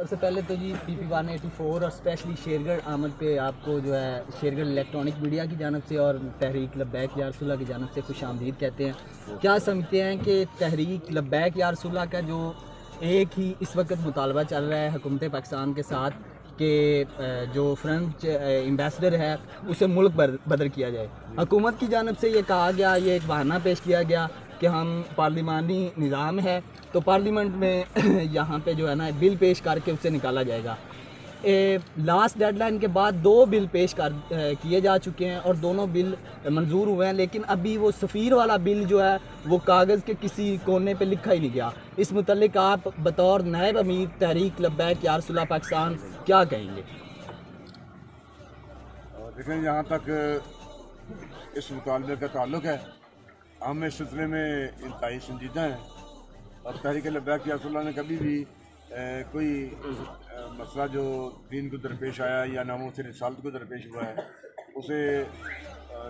سب سے پہلے تو جی PP184 اور اسپیشلی شیرگڑھ آمد پہ آپ کو جو ہے شیرگڑھ الیکٹرانک میڈیا کی جانب سے اور تحریک لبیک یا رسول اللہ کی جانب سے خوش آمدید کہتے ہیں۔ کیا سمجھتے ہیں کہ تحریک لبیک یا رسول اللہ کا جو ایک ہی اس وقت مطالبہ چل رہا ہے حکومت پاکستان کے ساتھ کہ جو فرنچ ایمبیسڈر ہے اسے ملک بدر کیا جائے، حکومت کی جانب سے یہ کہا گیا، یہ ایک بہانہ پیش کیا گیا کہ ہم پارلیمانی نظام ہے تو پارلیمنٹ میں یہاں پہ جو ہے نا بل پیش کر کے اسے نکالا جائے گا۔ لاسٹ ڈیڈ لائن کے بعد 2 بل پیش کیے جا چکے ہیں اور دونوں بل منظور ہوئے ہیں، لیکن ابھی وہ سفیر والا بل جو ہے وہ کاغذ کے کسی کونے پہ لکھا ہی نہیں گیا۔ اس متعلق آپ بطور نائب امیر تحریک لبیک یا رسول اللہ پاکستان کیا کہیں گے؟ دیکھیں، جہاں تک اس مطالبے کا تعلق ہے، ہم اس سلسلے میں انتہائی سنجیدہ ہیں اور تحریک لبیک یا رسول اللہ نے کبھی بھی کوئی مسئلہ جو دین کو درپیش آیا یا ناموس رسالت کو درپیش ہوا ہے اسے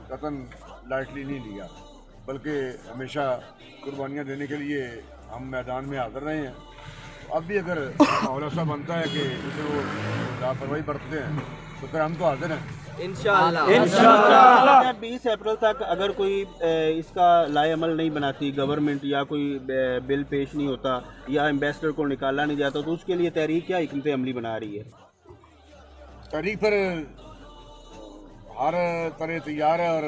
قطعاً لائٹلی نہیں لیا، بلکہ ہمیشہ قربانیاں دینے کے لیے ہم میدان میں حاضر رہے ہیں۔ اب بھی اگر ماحول ایسا بنتا ہے کہ اسے وہ لاپرواہی برتتے ہیں تو پھر ہم تو حاضر ہیں انشاءاللہ 20 اپریل تک اگر کوئی اس کا لائے عمل نہیں بناتی گورنمنٹ یا کوئی بل پیش نہیں ہوتا یا ایمبیسڈر کو نکالا نہیں جاتا تو اس کے لیے تحریک کیا حکمت عملی بنا رہی ہے؟ تحریک پر ہر طرح تیار ہے اور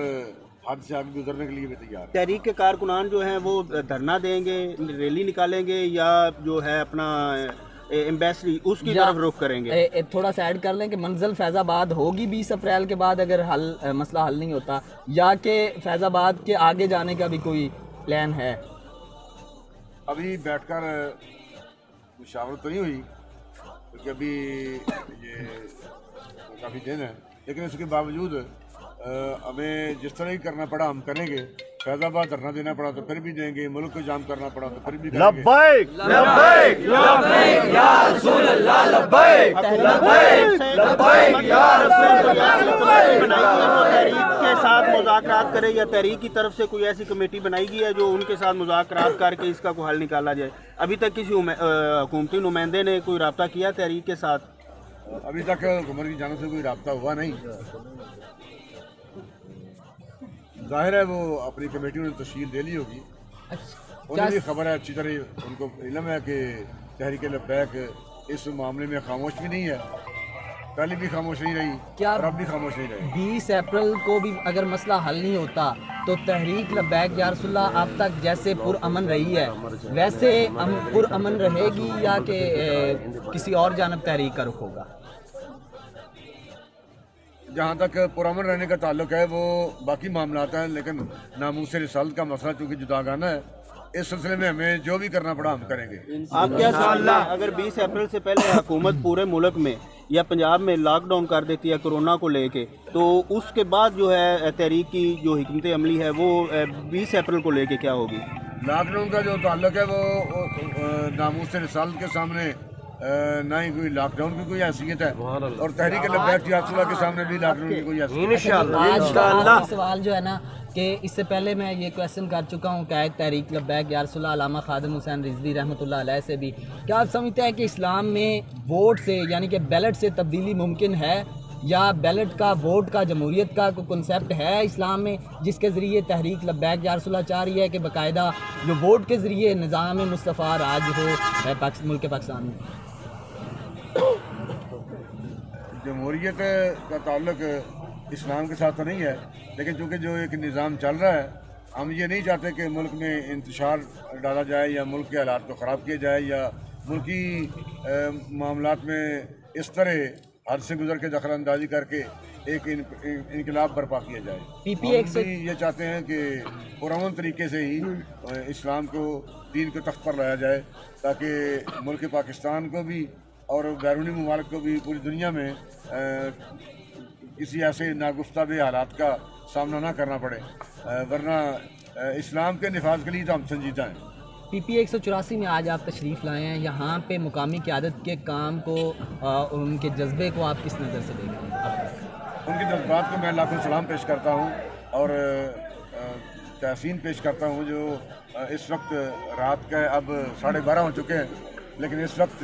حد سے آگے گزرنے کے لیے بھی تیار ہے۔ تحریک کے کارکنان جو ہیں وہ دھرنا دیں گے، ریلی نکالیں گے یا جو ہے اپنا ایمبیسڈری اس کی طرف رخ کریں گے؟ تھوڑا سا ایڈ کر لیں کہ منزل فیض آباد ہوگی 20 اپریل کے بعد اگر مسئلہ حل نہیں ہوتا، یا کہ فیض آباد کے آگے جانے کا بھی کوئی پلان ہے؟ ابھی بیٹھ کر مشاورت تو نہیں ہوئی کیونکہ ابھی یہ کافی دن ہے، لیکن اس کے باوجود ہمیں جس طرح ہی کرنا پڑا ہم کریں گے۔ فیض آباد دھرنا دینا پڑا تو پھر بھی دیں گے، ملک کو جام کرنا پڑا تو پھر بھی کریں گے۔ لبیک لبیک لبیک یا رسول اللہ، لبیک لبیک لبیک یا رسول اللہ۔ تحریک کے ساتھ مذاکرات کرے یا تحریک کی طرف سے کوئی ایسی کمیٹی بنائی گئی ہے جو ان کے ساتھ مذاکرات کر کے اس کا کوئی حل نکالا جائے؟ ابھی تک کسی حکومتی نمائندے نے کوئی رابطہ کیا تحریک کے ساتھ؟ ابھی تک حکومت کی جانب سے کوئی رابطہ ہوا نہیں۔ ظاہر ہے وہ اپنی کمیٹیوں نے تشکیل دے لی ہوگی، انہیں بھی خبر ہے، اچھی طرح ان کو علم ہے کہ تحریک لبیک اس معاملے میں خاموش بھی نہیں ہے، پہلے بھی خاموش نہیں رہی اور اب بھی خاموش نہیں رہی۔ 20 اپریل کو بھی اگر مسئلہ حل نہیں ہوتا تو تحریک لبیک یا رسول اللہ اب تک جیسے پرامن رہی ہے ویسے پرامن رہے گی یا کہ کسی اور جانب تحریک کا رخ ہوگا؟ جہاں تک پرامن رہنے کا تعلق ہے وہ باقی معاملات ہیں، لیکن ناموس رسالت کا مسئلہ چونکہ جداگانہ ہے، اس سلسلے میں ہمیں جو بھی کرنا پڑا ہم کریں گے۔ آپ کیا سمجھتے ہیں اگر 20 اپریل سے پہلے حکومت پورے ملک میں یا پنجاب میں لاک ڈاؤن کر دیتی ہے کورونا کو لے کے، تو اس کے بعد جو ہے تحریک کی جو حکمت عملی ہے وہ 20 اپریل کو لے کے کیا ہوگی؟ لاک ڈاؤن کا جو تعلق ہے وہ ناموس رسالت کے سامنے نہ ہی کوئی لاک ڈاؤن کی کوئی حیثیت ہے اور تحریک لبیک یا رسول اللہ کے سامنے بھی لاک ڈاؤن کی کوئی حیثیت ہے۔ آج سوال جو ہے نا کہ اس سے پہلے میں یہ کویسچن کر چکا ہوں قائد تحریک لبیک یا رسول اللہ علامہ خادم حسین رضوی رحمۃ اللہ علیہ سے بھی، کیا آپ سمجھتے ہیں کہ اسلام میں ووٹ سے یعنی کہ بیلٹ سے تبدیلی ممکن ہے، یا بیلٹ کا ووٹ کا جمہوریت کا کوئی کنسیپٹ ہے اسلام میں جس کے ذریعے تحریک لبیک یا رسول اللہ چاہ رہی ہے کہ باقاعدہ جو ووٹ کے ذریعے نظام مصطفیٰ راج ہو ملک پاکستان میں؟ جمہوریت کا تعلق اسلام کے ساتھ تو نہیں ہے، لیکن چونکہ جو ایک نظام چل رہا ہے ہم یہ نہیں چاہتے کہ ملک میں انتشار ڈالا جائے یا ملک کے حالات کو خراب کیا جائے یا ملکی معاملات میں اس طرح حد سے گزر کے دخل اندازی کر کے ایک انقلاب برپا کیا جائے۔ ہم بھی یہ چاہتے ہیں کہ پرامن طریقے سے ہی اسلام کو، دین کو تخت پر لایا جائے تاکہ ملک پاکستان کو بھی اور بیرونی ممالک کو بھی پوری دنیا میں کسی ایسے ناگفتہ بے حالات کا سامنا نہ کرنا پڑے، ورنہ اسلام کے نفاذ کے لیے تو ہم سنجیدہ ہیں۔ PP 184 میں آج آپ تشریف لائے ہیں، یہاں پہ مقامی قیادت کے کام کو اور ان کے جذبے کو آپ کس نظر سے دیکھیں گے؟ ان کے جذبات کو میں لاکھوں سلام پیش کرتا ہوں اور تحسین پیش کرتا ہوں جو اس وقت رات کا اب 12:30 ہو چکے ہیں، لیکن اس وقت